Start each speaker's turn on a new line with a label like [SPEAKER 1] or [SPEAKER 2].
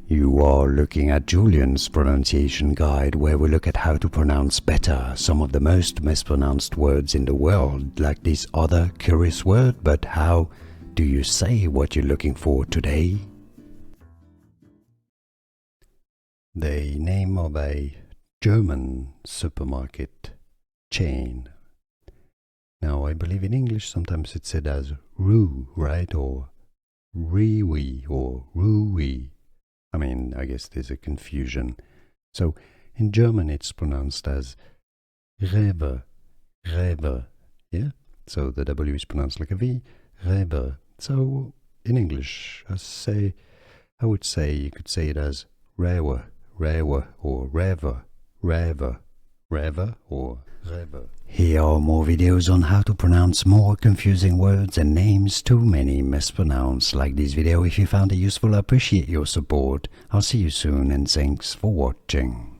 [SPEAKER 1] You are looking at Julian's pronunciation guide, where we look at how to pronounce better some of the most mispronounced words in the world, like this other curious word. But how do you say what you're looking for today? The name of a German supermarket chain. Now, I believe in English sometimes it's said as REWE, right? Or REWE or REWE. I mean, I guess there's a confusion. So, in German it's pronounced as REWE, REWE, yeah? So the W is pronounced like a V, REWE. So, in English, I would say you could say it as REWE, REWE, or REWE, REWE, REWE, or REWE. Here are more videos on how to pronounce more confusing words and names too many mispronounced. Like this video if you found it useful. I appreciate your support. I'll see you soon and thanks for watching.